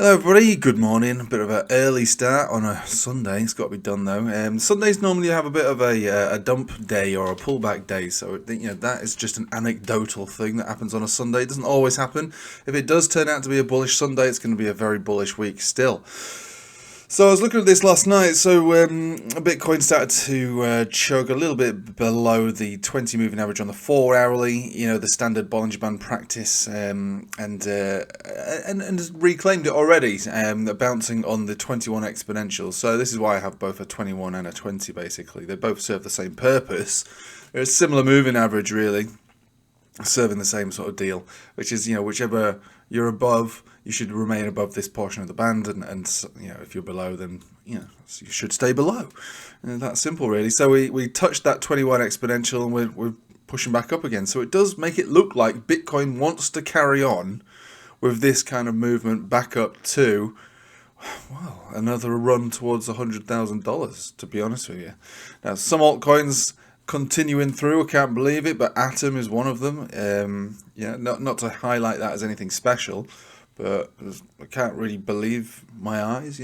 Hello everybody, good morning. A bit of an early start on a Sunday. It's got to be done though. Sundays normally have a bit of a dump day or a pullback day, so that is just an anecdotal thing that happens on a Sunday. It doesn't always happen. If it does turn out to be a bullish Sunday, it's going to be a very bullish week still. So I was looking at this last night. So Bitcoin started to chug a little bit below the 20 moving average on the 4 hourly. The standard Bollinger Band practice, and reclaimed it already, bouncing on the 21 exponential. So this is why I have both a 21 and a 20. Basically, they both serve the same purpose. They're a similar moving average, really, serving the same sort of deal, which is whichever you're above, you should remain above this portion of the band, and if you're below, then you should stay below. And that's simple, really. So we touched that 21 exponential, and we're pushing back up again. So it does make it look like Bitcoin wants to carry on with this kind of movement back up to, well, another run towards $100,000. To be honest with you, now some altcoins continuing through, I can't believe it, but Atom is one of them. Not to highlight that as anything special, but I can't really believe my eyes,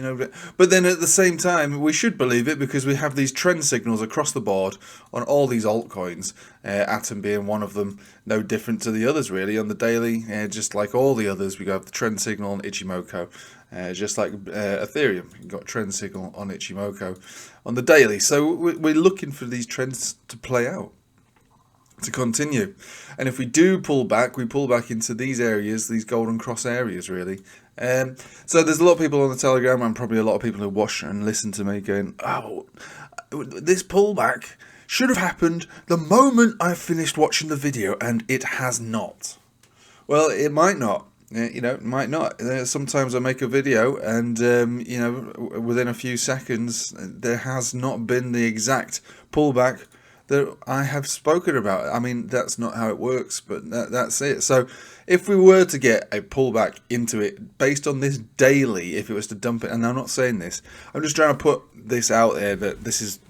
But then at the same time, we should believe it because we have these trend signals across the board on all these altcoins, Atom being one of them, no different to the others really. On the daily, just like all the others, we have the trend signal on Ichimoku. Just like Ethereum, you've got trend signal on Ichimoku on the daily. So we're looking for these trends to play out, to continue. And if we do pull back, we pull back into these areas, these golden cross areas, really. So there's a lot of people on the Telegram, and probably a lot of people who watch and listen to me going, oh, this pullback should have happened the moment I finished watching the video, and it has not. Well, it might not. It might not. Sometimes I make a video and, within a few seconds, there has not been the exact pullback that I have spoken about. I mean, that's not how it works, but that's it. So if we were to get a pullback into it based on this daily, if it was to dump it, and I'm not saying this, I'm just trying to put this out there that this is,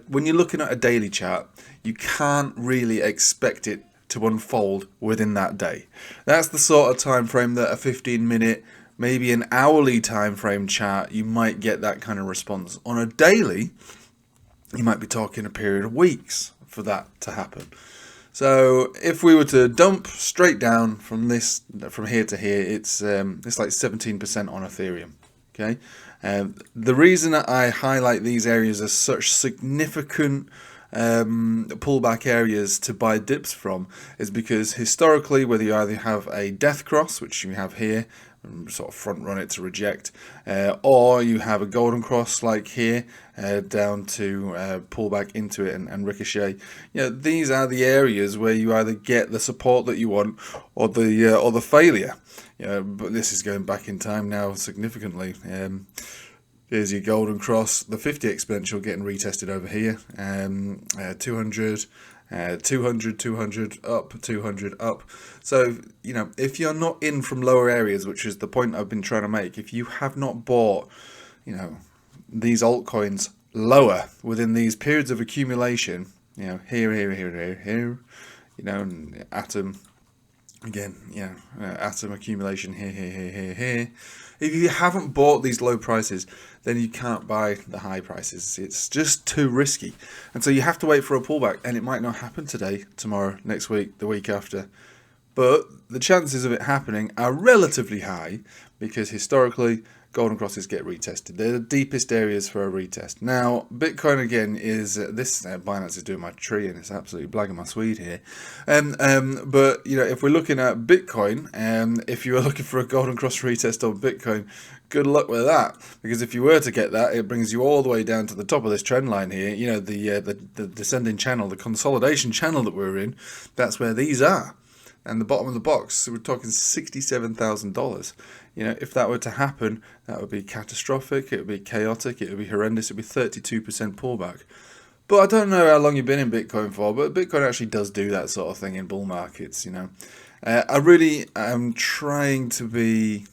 when you're looking at a daily chart, you can't really expect it to unfold within that day. That's the sort of time frame that a 15-minute, maybe an hourly time frame chart, you might get that kind of response. On a daily, you might be talking a period of weeks for that to happen. So if we were to dump straight down from here to here, it's like 17% on Ethereum. Okay, the reason that I highlight these areas as such significant pullback areas to buy dips from is because historically, whether you either have a death cross, which you have here, sort of front run it to reject, or you have a golden cross like here, down to pull back into it and ricochet. These are the areas where you either get the support that you want or the failure. But this is going back in time now significantly. Here's your golden cross, the 50 exponential getting retested over here, 200, 200, 200, up, 200, up. So, if you're not in from lower areas, which is the point I've been trying to make, if you have not bought, these altcoins lower within these periods of accumulation, here, and Atom, again, Atom accumulation here. If you haven't bought these low prices, then you can't buy the high prices. It's just too risky. And so you have to wait for a pullback, and it might not happen today, tomorrow, next week, the week after. But the chances of it happening are relatively high because historically, golden crosses get retested. They're the deepest areas for a retest. Now, Bitcoin again is this. Binance is doing my tree, and it's absolutely blagging my Swede here. But if we're looking at Bitcoin, if you are looking for a golden cross retest on Bitcoin, good luck with that. Because if you were to get that, it brings you all the way down to the top of this trend line here. The descending channel, the consolidation channel that we're in. That's where these are. And the bottom of the box, so we're talking $67,000. If that were to happen, that would be catastrophic, it would be chaotic, it would be horrendous, it would be 32% pullback. But I don't know how long you've been in Bitcoin for, but Bitcoin actually does do that sort of thing in bull markets, I really am trying to be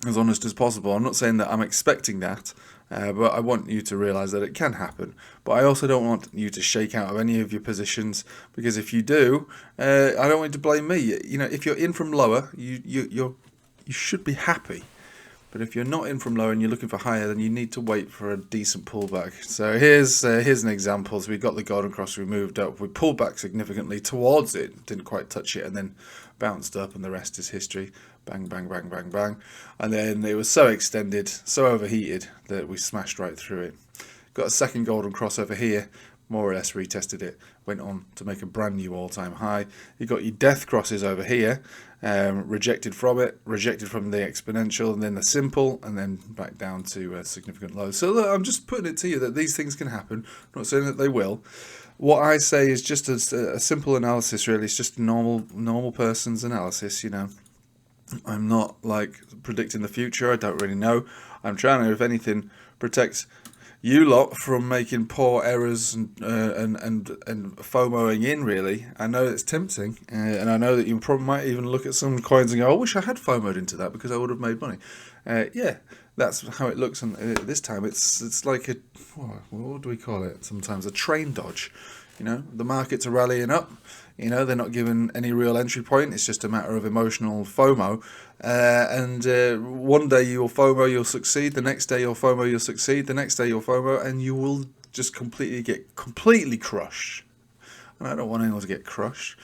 as honest as possible. I'm not saying that I'm expecting that, but I want you to realize that it can happen. But I also don't want you to shake out of any of your positions, because if you do, I don't want you to blame me. If you're in from lower, you should be happy. But if you're not in from low and you're looking for higher, then you need to wait for a decent pullback. So here's an example. So we got the golden cross, we moved up, we pulled back significantly towards it, didn't quite touch it, and then bounced up, and the rest is history. Bang, bang, bang, bang, bang. And then it was so extended, so overheated, that we smashed right through it. Got a second golden cross over here, more or less retested it, went on to make a brand new all-time high. You got your death crosses over here, rejected from it, rejected from the exponential, and then the simple, and then back down to significant lows. So look, I'm just putting it to you that these things can happen. I'm not saying that they will. What I say is just a simple analysis, really. It's just normal person's analysis, you know. I'm not like predicting the future. I don't really know. I'm trying to, if anything, protect you lot from making poor errors and FOMOing in, really. I know it's tempting, and I know that you probably might even look at some coins and go, I wish I had FOMOed into that because I would have made money. Yeah, that's how it looks. And this time it's like what do we call it? Sometimes a train dodge. You know, the markets are rallying up. You know, they're not given any real entry point. It's just a matter of emotional FOMO. And one day you'll FOMO, you'll succeed. The next day you'll FOMO, you'll succeed. The next day you'll FOMO, and you will just get completely crushed. And I don't want anyone to get crushed.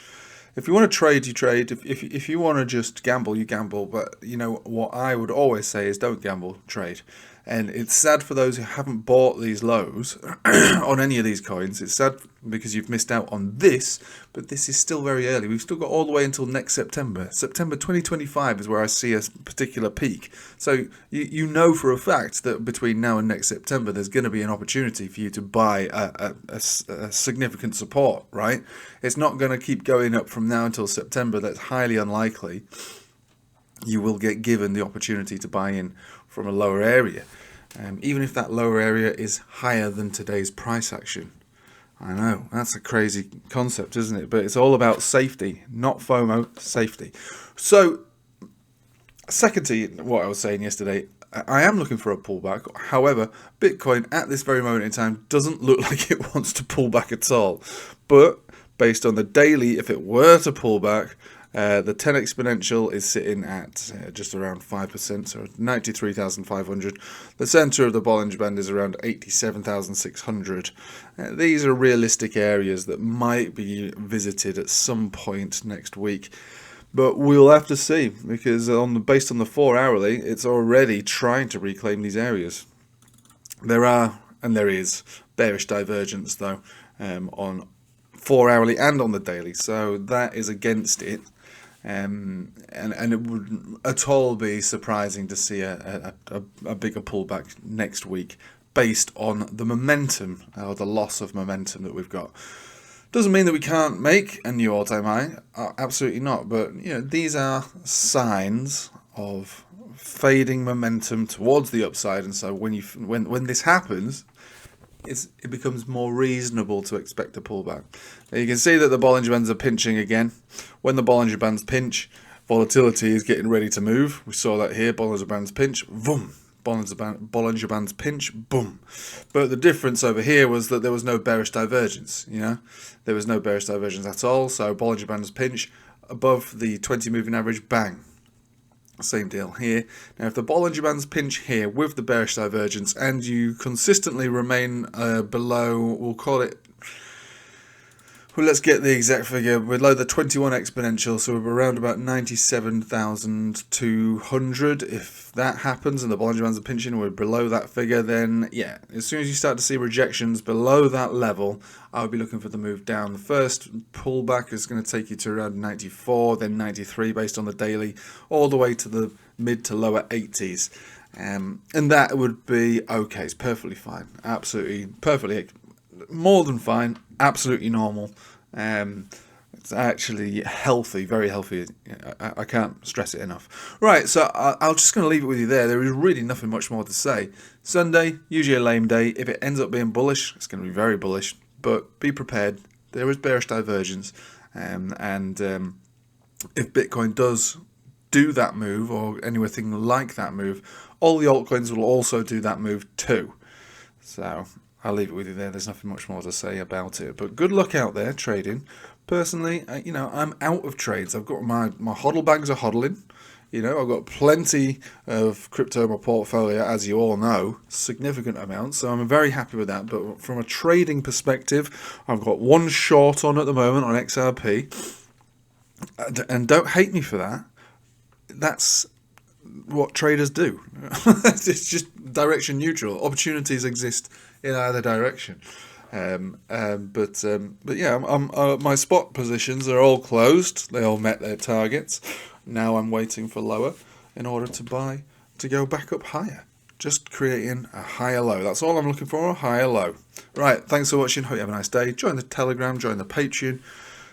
If you want to trade, you trade. If you want to just gamble, you gamble. But, you know, what I would always say is don't gamble, trade. And it's sad for those who haven't bought these lows on any of these coins. It's sad because you've missed out on this, but this is still very early. We've still got all the way until next September. September 2025 is where I see a particular peak. So you know for a fact that between now and next September, there's going to be an opportunity for you to buy a significant support, right? It's not going to keep going up from now until September. That's highly unlikely. You will get given the opportunity to buy in from a lower area, even if that lower area is higher than today's price action. I know, that's a crazy concept, isn't it? But it's all about safety, not FOMO, safety. So, second to what I was saying yesterday, I am looking for a pullback. However, Bitcoin at this very moment in time doesn't look like it wants to pull back at all. But based on the daily, if it were to pull back, the 10 exponential is sitting at just around 5%, so 93,500. The center of the Bollinger Band is around 87,600. These are realistic areas that might be visited at some point next week. But we'll have to see, because based on the 4 hourly, it's already trying to reclaim these areas. There is bearish divergence, though, on 4 hourly and on the daily, so that is against it. And it wouldn't at all be surprising to see a bigger pullback next week based on the momentum, or the loss of momentum that we've got. Doesn't mean that we can't make a new all-time high, absolutely not, but you know, these are signs of fading momentum towards the upside, and so when this happens, it becomes more reasonable to expect a pullback. Now you can see that the Bollinger Bands are pinching again. When the Bollinger Bands pinch, volatility is getting ready to move. We saw that here, Bollinger Bands pinch, boom. Bollinger Bands pinch, boom. But the difference over here was that there was no bearish divergence, you know. There was no bearish divergence at all, so Bollinger Bands pinch above the 20 moving average, bang. Same deal here. Now, if the Bollinger Bands pinch here with the bearish divergence and you consistently remain below, we'll call it, well, let's get the exact figure, below the 21 exponential, so we're around about 97,200. If that happens and the Bollinger Bands are pinching, we're below that figure, then yeah, as soon as you start to see rejections below that level, I'll be looking for the move down. The first pullback is going to take you to around 94, then 93 based on the daily, all the way to the mid to lower 80s. And that would be okay. It's perfectly fine. Absolutely, perfectly, more than fine. Absolutely normal. It's actually healthy, very healthy. I can't stress it enough. Right, so I'm just going to leave it with you there. There is really nothing much more to say. Sunday, usually a lame day. If it ends up being bullish, it's going to be very bullish. But be prepared. There is bearish divergence. And if Bitcoin does do that move, or anything like that move, all the altcoins will also do that move too. So I'll leave it with you there. There's nothing much more to say about it. But good luck out there trading. Personally, I'm out of trades. I've got my hodl bags are hodling. You know, I've got plenty of crypto in my portfolio, as you all know, significant amounts. So I'm very happy with that. But from a trading perspective, I've got one short on at the moment on XRP. And don't hate me for that. That's what traders do. It's just direction neutral. Opportunities exist in either direction. But yeah, my spot positions are all closed. They all met their targets. Now I'm waiting for lower in order to buy to go back up higher. Just creating a higher low. That's all I'm looking for, a higher low. Right, thanks for watching. Hope you have a nice day. Join the Telegram, join the Patreon.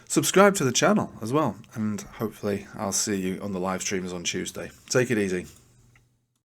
Subscribe to the channel as well. And hopefully I'll see you on the live streams on Tuesday. Take it easy.